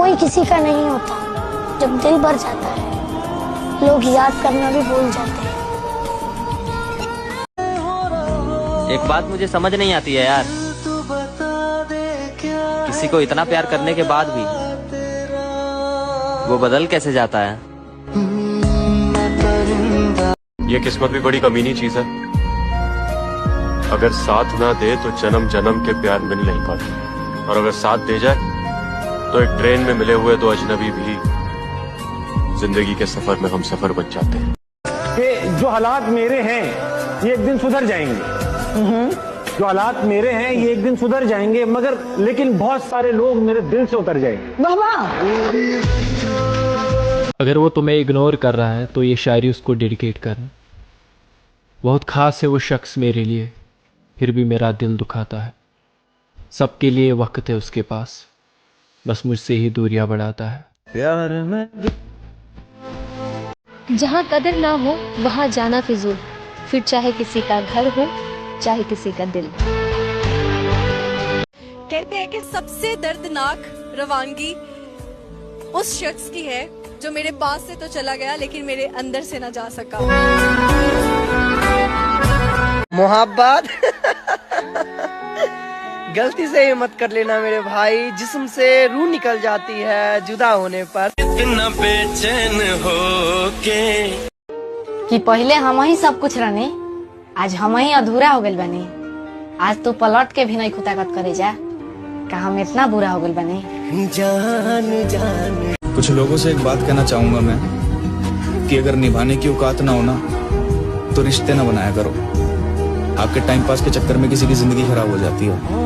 कोई किसी का नहीं होता। जब दिल भर जाता है लोग याद करना भी भूल जाते हैं। एक बात मुझे समझ नहीं आती है यार, किसी को इतना प्यार करने के बाद भी वो बदल कैसे जाता है। ये किस्मत भी बड़ी कमीनी चीज है। अगर साथ ना दे तो जन्म जन्म के प्यार मिल नहीं पाते, और अगर साथ दे जाए तो एक ट्रेन में मिले हुए दो अजनबी भी जिंदगी के सफर में हम सफर बन जाते हैं। कि जो हालात मेरे हैं ये एक दिन सुधर जाएंगे। जो हालात मेरे हैं ये एक दिन सुधर जाएंगे, मगर लेकिन बहुत सारे लोग मेरे दिल से उतर जाएंगे। अगर वो तुम्हें इग्नोर कर रहा है तो ये शायरी उसको डेडिकेट करना। बहुत खास है वो शख्स मेरे लिए, फिर भी मेरा दिल दुखाता है। सबके लिए वक्त है उसके पास, बस मुझसे ही दूरियां बढ़ाता है। प्यार में जहाँ कदर ना हो वहाँ जाना फिजूल, फिर चाहे किसी का घर हो चाहे किसी का दिल। कहते हैं कि सबसे दर्दनाक रवानगी उस शख्स की है जो मेरे पास से तो चला गया लेकिन मेरे अंदर से ना जा सका। मोहब्बत गलती से ही मत कर लेना मेरे भाई, जिस्म से रूह निकल जाती है जुदा होने पर। इतना बेचैन हो के कि पहले हम ही सब कुछ रहने, आज हम ही अधूरा हो गए बने। आज तो पलट के भी नहीं खुतागत करे जा, का हम इतना बुरा हो गए बने। जान जान कुछ लोगों से एक बात कहना चाहूंगा मैं, कि अगर निभाने की औकात ना हो ना तो रिश्ते ना बनाया करो। आपके टाइम पास के चक्कर में किसी की जिंदगी खराब हो जाती है।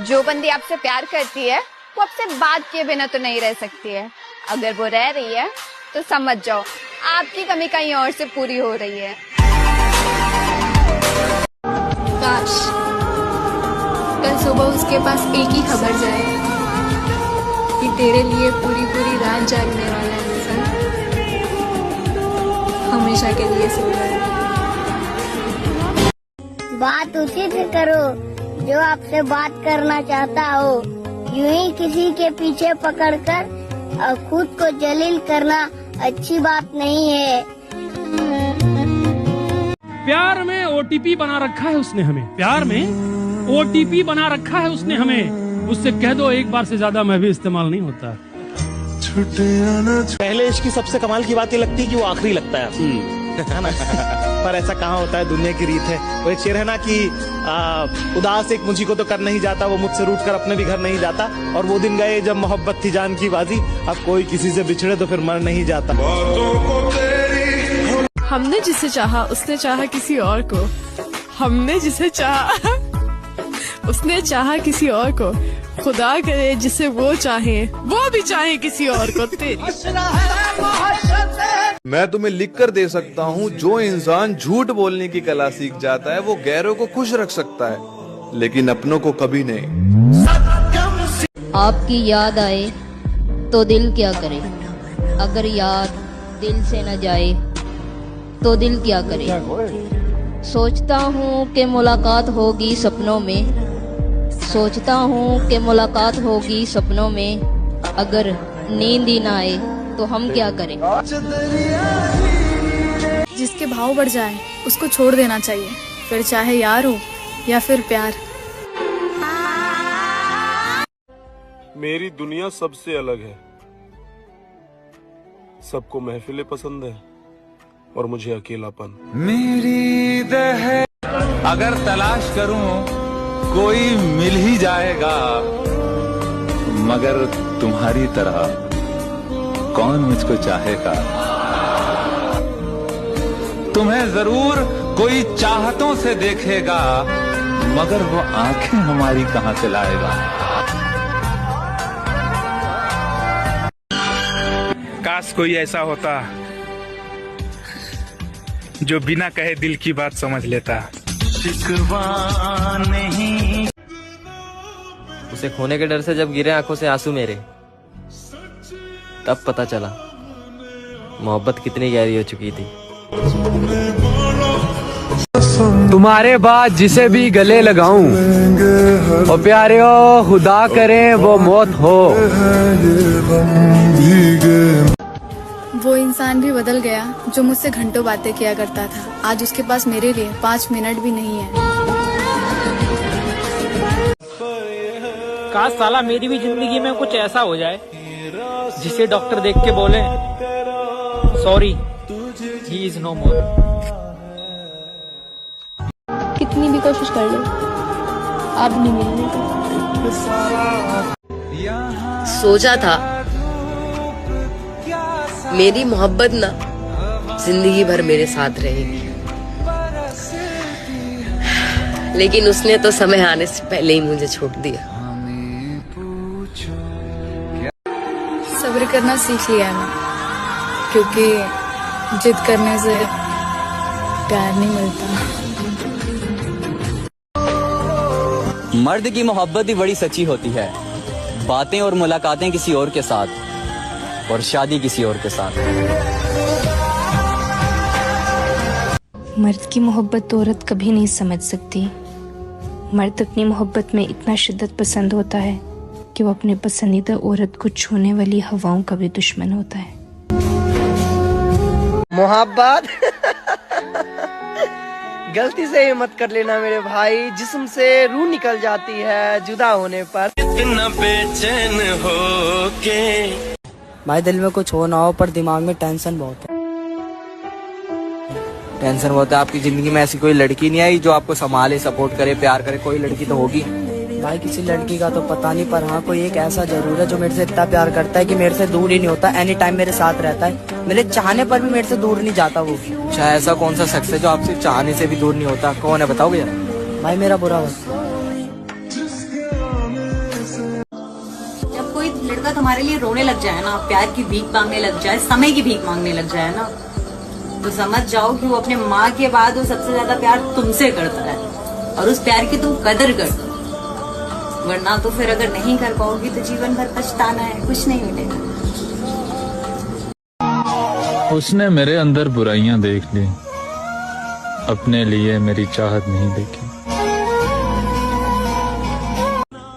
जो बंदी आपसे प्यार करती है वो आपसे बात किए बिना तो नहीं रह सकती है। अगर वो रह रही है तो समझ जाओ आपकी कमी कहीं और से पूरी हो रही है। काश कल सुबह उसके पास एक ही खबर जाए कि तेरे लिए पूरी पूरी रात जागने वाला इंसान हमेशा के लिए सो गया। बात उसी से करो जो आपसे बात करना चाहता हो। यूं ही किसी के पीछे पकड़कर और खुद को जलील करना अच्छी बात नहीं है। प्यार में ओटीपी बना रखा है उसने हमें, प्यार में ओटीपी बना रखा है उसने हमें। उससे कह दो एक बार से ज्यादा मैं भी इस्तेमाल नहीं होता। पहले इश्क की सबसे कमाल की बात ये लगती है कि वो आखिरी लगता है ना? पर ऐसा कहाँ होता है, दुनिया की रीत है। वो एक शेर है ना कि उदास एक मुझी को तो कर नहीं जाता, वो मुझसे रूठ कर अपने भी घर नहीं जाता। और वो दिन गए जब मोहब्बत थी जान की बाजी, अब कोई किसी से बिछड़े तो फिर मर नहीं जाता। हमने जिसे चाहा उसने चाहा किसी और को, हमने जिसे चाहा उसने चाहा किसी और को। खुदा करे जिसे वो चाहे वो भी चाहे किसी और को। मैं तुम्हें लिख कर दे सकता हूँ, जो इंसान झूठ बोलने की कला सीख जाता है वो गैरों को खुश रख सकता है, लेकिन अपनों को कभी नहीं। आपकी याद आए तो दिल क्या करे, अगर याद दिल से न जाए तो दिल क्या करे। सोचता हूँ कि मुलाकात होगी सपनों में, सोचता हूँ कि मुलाकात होगी सपनों में, अगर नींद ही ना आए तो हम क्या करें। जिसके भाव बढ़ जाए उसको छोड़ देना चाहिए, फिर चाहे यार हो या फिर प्यार। मेरी दुनिया सबसे अलग है, सबको महफिलें पसंद है और मुझे अकेलापन। मेरी अगर तलाश करूं कोई मिल ही जाएगा, मगर तुम्हारी तरह कौन मुझको चाहेगा। तुम्हें जरूर कोई चाहतों से देखेगा, मगर वो आंखें हमारी कहां से लाएगा। काश कोई ऐसा होता जो बिना कहे दिल की बात समझ लेता। नहीं उसे खोने के डर से जब गिरे आंखों से आंसू मेरे, तब पता चला मोहब्बत कितनी गहरी हो चुकी थी। तुम्हारे बाद जिसे भी गले लगाऊं, और प्यारे हो खुदा करे वो मौत हो। वो इंसान भी बदल गया जो मुझसे घंटों बातें किया करता था। आज उसके पास मेरे लिए 5 मिनट भी नहीं है। काश साला मेरी भी जिंदगी में कुछ ऐसा हो जाए जिसे डॉक्टर देख के बोले सॉरी ही इज नो मोर। कितनी भी कोशिश कर लो, अब नहीं मिलने का। सोचा था मेरी मोहब्बत ना जिंदगी भर मेरे साथ रहेगी, लेकिन उसने तो समय आने से पहले ही मुझे छोड़ दिया। सब्र करना सीख लिया है मैं, क्योंकि जिद करने से प्यार नहीं मिलता। मर्द की मोहब्बत ही बड़ी सच्ची होती है। बातें और मुलाकातें किसी और के साथ, और शादी किसी और के साथ। मर्द की मोहब्बत तो औरत कभी नहीं समझ सकती। मर्द अपनी मोहब्बत में इतना शिद्दत पसंद होता है कि वो अपने पसंदीदा औरत को छूने वाली हवाओं का भी दुश्मन होता है। मोहब्बत गलती से ही मत कर लेना मेरे भाई, जिस्म से रूह निकल जाती है जुदा होने पर। इतना बेचैन हो के भाई दिल में कुछ हो ना हो पर दिमाग में टेंशन बहुत है। टेंशन बहुत है। आपकी जिंदगी में ऐसी कोई लड़की नहीं आई जो आपको संभाले, सपोर्ट करे, प्यार करे? कोई लड़की तो होगी भाई। किसी लड़की का तो पता नहीं, पर हाँ कोई एक ऐसा जरूर है जो मेरे से इतना प्यार करता है कि मेरे से दूर ही नहीं होता। एनी टाइम मेरे साथ रहता है, मेरे चाहने पर भी मेरे से दूर नहीं जाता वो। अच्छा, ऐसा कौन सा शख्स है जो आपसे चाहने से भी दूर नहीं होता? कौन है, बताओगे यार? भाई मेरा बुरा वक्त। जब कोई लड़का तुम्हारे लिए रोने लग जाए ना, प्यार की भीख मांगने लग जाए, समय की भीख मांगने लग जाए ना, तो समझ जाओ कि वो अपने माँ के बाद वो सबसे ज्यादा प्यार तुमसे करता है, और उस प्यार की तुम कदर कर। वरना तो फिर अगर नहीं कर पाओगी तो जीवन भर पछताना है, कुछ नहीं मिलेगा। उसने मेरे अंदर बुराइयां देख ली, अपने लिए मेरी चाहत नहीं देखी।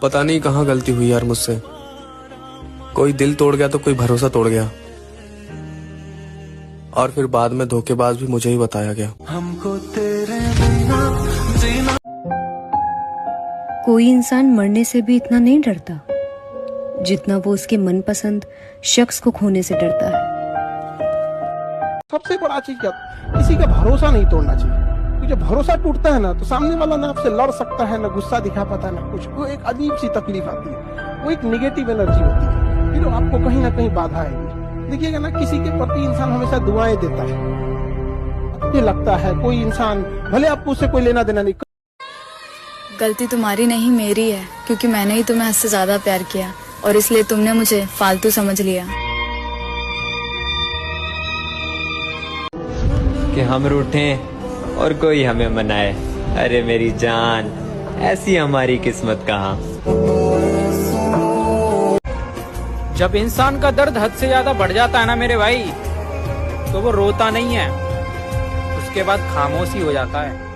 पता नहीं कहाँ गलती हुई यार मुझसे। कोई दिल तोड़ गया तो कोई भरोसा तोड़ गया, और फिर बाद में धोखेबाज भी मुझे ही बताया गया। हमको तेरे बिना कोई इंसान मरने से भी इतना नहीं डरता जितना वो उसके मनपसंद शख्स को खोने से डरता है। सबसे बड़ा चीज क्या, किसी का भरोसा नहीं तोड़ना चाहिए। क्योंकि जब भरोसा टूटता है ना, तो सामने वाला ना आपसे लड़ सकता है, ना गुस्सा दिखा पाता है, ना कुछ। वो एक अजीब सी तकलीफ आती है, वो एक नेगेटिव एनर्जी होती है, फिर आपको कहीं ना कहीं बाधा आएगी। देखिएगा ना, किसी के प्रति इंसान हमेशा दुआएं देता है। मुझे लगता है कोई इंसान, भले आपको उससे कोई लेना देना नहीं। गलती तुम्हारी नहीं मेरी है, क्योंकि मैंने ही तुम्हें हद से ज्यादा प्यार किया, और इसलिए तुमने मुझे फालतू समझ लिया। कि हम रूठें और कोई हमें मनाए। अरे मेरी जान, ऐसी हमारी किस्मत कहाँ। जब इंसान का दर्द हद से ज्यादा बढ़ जाता है ना मेरे भाई, तो वो रोता नहीं है, उसके बाद खामोशी हो जाता है।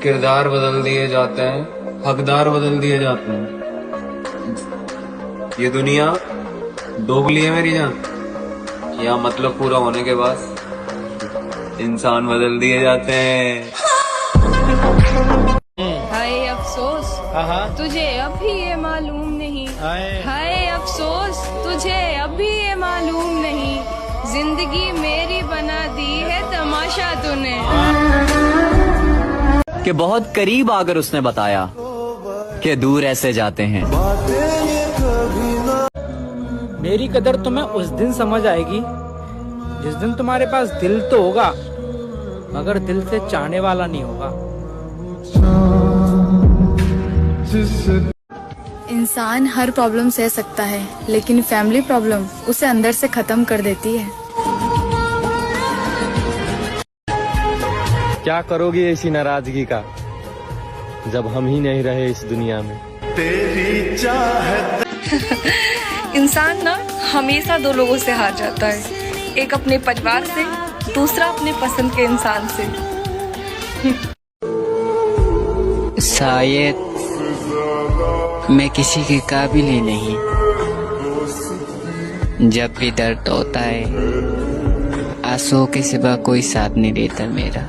किरदार बदल दिए जाते हैं, हकदार बदल दिए जाते हैं। ये दुनिया दोगली है मेरी जान। या मतलब पूरा होने के बाद इंसान बदल दिए जाते हैं। हाय अफसोस तुझे अभी ये मालूम नहीं, हाय अफसोस तुझे अभी ये मालूम नहीं, जिंदगी मेरी बना दी है तमाशा तूने। कि बहुत करीब आकर उसने बताया कि दूर ऐसे जाते हैं। मेरी कदर तुम्हें उस दिन समझ आएगी जिस दिन तुम्हारे पास दिल तो होगा, मगर दिल से चाहने वाला नहीं होगा। इंसान हर प्रॉब्लम सह सकता है, लेकिन फैमिली प्रॉब्लम उसे अंदर से खत्म कर देती है। क्या करोगे इसी नाराजगी का, जब हम ही नहीं रहे इस दुनिया में। तेरी चाहत इंसान ना हमेशा दो लोगों से हार जाता है, एक अपने परिवार से दूसरा अपने पसंद के इंसान से। शायद मैं किसी के काबिल ही नहीं। जब भी दर्द होता है आंसुओं के सिवा कोई साथ नहीं देता मेरा।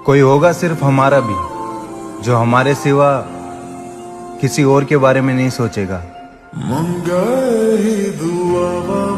कोई होगा सिर्फ हमारा भी, जो हमारे सिवा किसी और के बारे में नहीं सोचेगा।